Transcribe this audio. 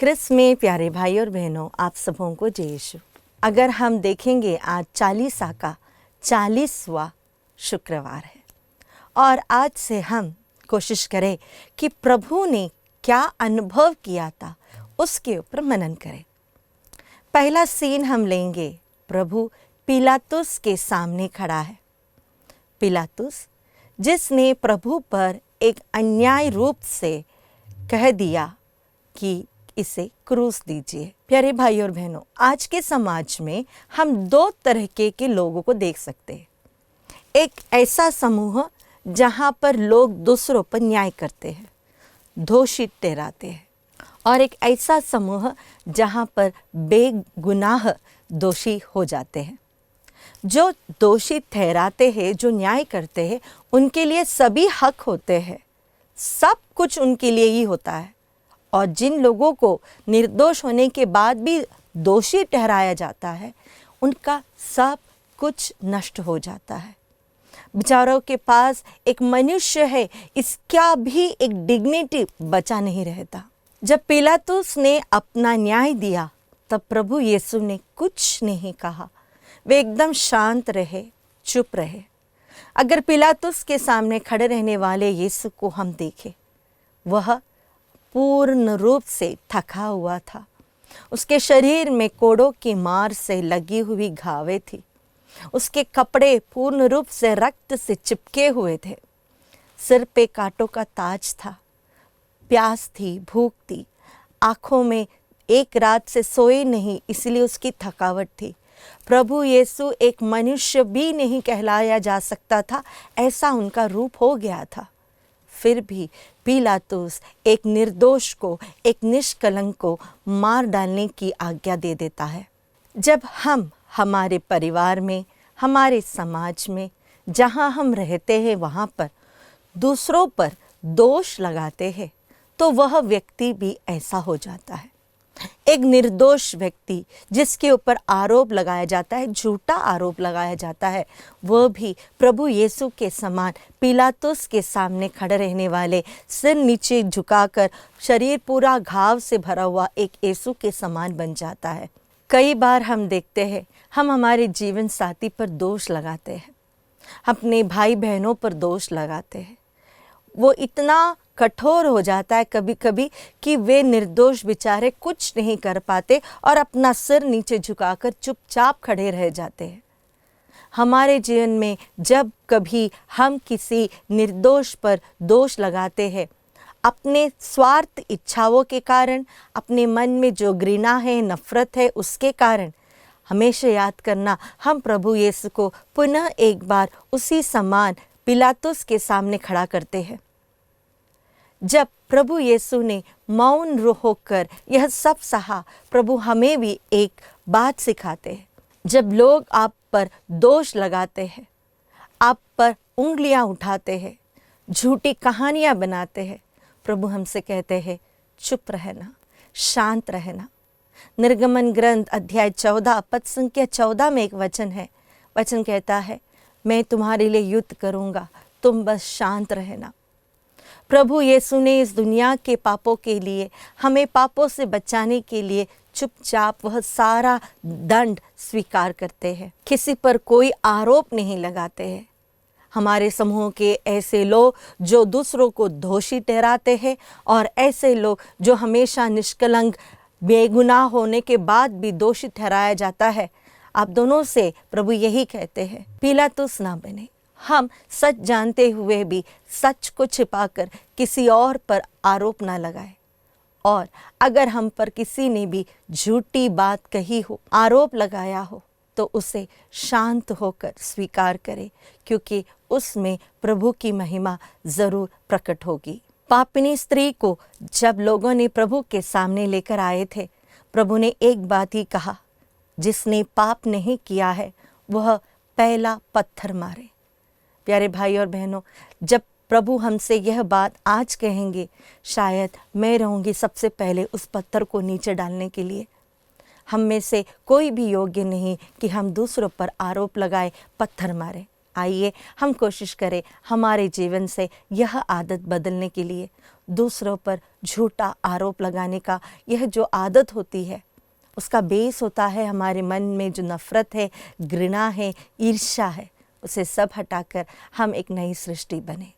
Chris में प्यारे भाई और बहनों, आप सबों को जय यीशु। अगर हम देखेंगे, आज चालीसा का 40वां शुक्रवार है और आज से हम कोशिश करें कि प्रभु ने क्या अनुभव किया था उसके ऊपर मनन करें। पहला सीन हम लेंगे, प्रभु पिलातुस के सामने खड़ा है। पिलातुस जिसने प्रभु पर एक अन्याय रूप से कह दिया कि इसे क्रूस दीजिए। प्यारे भाई और बहनों, आज के समाज में हम दो तरह के लोगों को देख सकते हैं। एक ऐसा समूह जहाँ पर लोग दूसरों पर न्याय करते हैं, दोषी ठहराते हैं, और एक ऐसा समूह जहाँ पर बेगुनाह दोषी हो जाते हैं। जो दोषी ठहराते हैं, जो न्याय करते हैं, उनके लिए सभी हक होते हैं, सब कुछ उनके लिए ही होता है। और जिन लोगों को निर्दोष होने के बाद भी दोषी ठहराया जाता है, उनका सब कुछ नष्ट हो जाता है। बेचारों के पास एक मनुष्य है, इसका भी एक डिग्निटी बचा नहीं रहता। जब पिलातुस ने अपना न्याय दिया, तब प्रभु यीशु ने कुछ नहीं कहा। वे एकदम शांत रहे, चुप रहे। अगर पिलातुस के सामने खड़े रहने वाले यीशु को हम देखें, वह पूर्ण रूप से थका हुआ था। उसके शरीर में कोड़ों की मार से लगी हुई घावें थी। उसके कपड़े पूर्ण रूप से रक्त से चिपके हुए थे। सिर पे कांटों का ताज था। प्यास थी, भूख थी, आंखों में एक रात से सोए नहीं, इसलिए उसकी थकावट थी। प्रभु यीशु एक मनुष्य भी नहीं कहलाया जा सकता था, ऐसा उनका रूप हो गया था। फिर भी पिलातुस एक निर्दोष को, एक निष्कलंक को मार डालने की आज्ञा दे देता है। जब हम हमारे परिवार में, हमारे समाज में, जहाँ हम रहते हैं, वहाँ पर दूसरों पर दोष लगाते हैं, तो वह व्यक्ति भी ऐसा हो जाता है। एक निर्दोष व्यक्ति जिसके ऊपर आरोप लगाया जाता है, झूठा आरोप लगाया जाता है, वह भी प्रभु यीशु के समान पिलातुस के सामने खड़े रहने वाले, सिर नीचे झुकाकर शरीर पूरा घाव से भरा हुआ एक यीशु के समान बन जाता है। कई बार हम देखते हैं, हम हमारे जीवन साथी पर दोष लगाते हैं, अपने भाई बहनों पर दोष लगाते हैं। वो इतना कठोर हो जाता है कभी कभी कि वे निर्दोष बेचारे कुछ नहीं कर पाते और अपना सिर नीचे झुकाकर चुपचाप खड़े रह जाते हैं। हमारे जीवन में जब कभी हम किसी निर्दोष पर दोष लगाते हैं, अपने स्वार्थ इच्छाओं के कारण, अपने मन में जो घृणा है, नफरत है, उसके कारण, हमेशा याद करना, हम प्रभु यीशु को पुनः एक बार उसी समान पिलातुस के सामने खड़ा करते हैं। जब प्रभु यीशु ने मौन होकर यह सब सहा, प्रभु हमें भी एक बात सिखाते हैं। जब लोग आप पर दोष लगाते हैं, आप पर उंगलियां उठाते हैं, झूठी कहानियां बनाते हैं, प्रभु हमसे कहते हैं, चुप रहना, शांत रहना। निर्गमन ग्रंथ अध्याय 14 पद संख्या 14 में एक वचन है। वचन कहता है, मैं तुम्हारे लिए युद्ध करूंगा, तुम बस शांत रहना। प्रभु यीशु ने इस दुनिया के पापों के लिए, हमें पापों से बचाने के लिए चुपचाप वह सारा दंड स्वीकार करते हैं। किसी पर कोई आरोप नहीं लगाते हैं। हमारे समूह के ऐसे लोग जो दूसरों को दोषी ठहराते हैं, और ऐसे लोग जो हमेशा निष्कलंक, बेगुनाह होने के बाद भी दोषी ठहराया जाता है, आप दोनों से प्रभु यही कहते हैं, पिलातुस ना बने। हम सच जानते हुए भी सच को छिपाकर किसी और पर आरोप ना लगाए। और अगर हम पर किसी ने भी झूठी बात कही हो, आरोप लगाया हो, तो उसे शांत होकर स्वीकार करें, क्योंकि उसमें प्रभु की महिमा जरूर प्रकट होगी। पापिनी स्त्री को जब लोगों ने प्रभु के सामने लेकर आए थे, प्रभु ने एक बात ही कहा, जिसने पाप नहीं किया है वह पहला पत्थर मारे। प्यारे भाई और बहनों, जब प्रभु हमसे यह बात आज कहेंगे, शायद मैं रहूँगी सबसे पहले उस पत्थर को नीचे डालने के लिए। हम में से कोई भी योग्य नहीं कि हम दूसरों पर आरोप लगाए, पत्थर मारे। आइए हम कोशिश करें हमारे जीवन से यह आदत बदलने के लिए। दूसरों पर झूठा आरोप लगाने का यह जो आदत होती है, उसका बेस होता है हमारे मन में जो नफ़रत है, घृणा है, ईर्ष्या है, उसे सब हटाकर हम एक नई सृष्टि बने।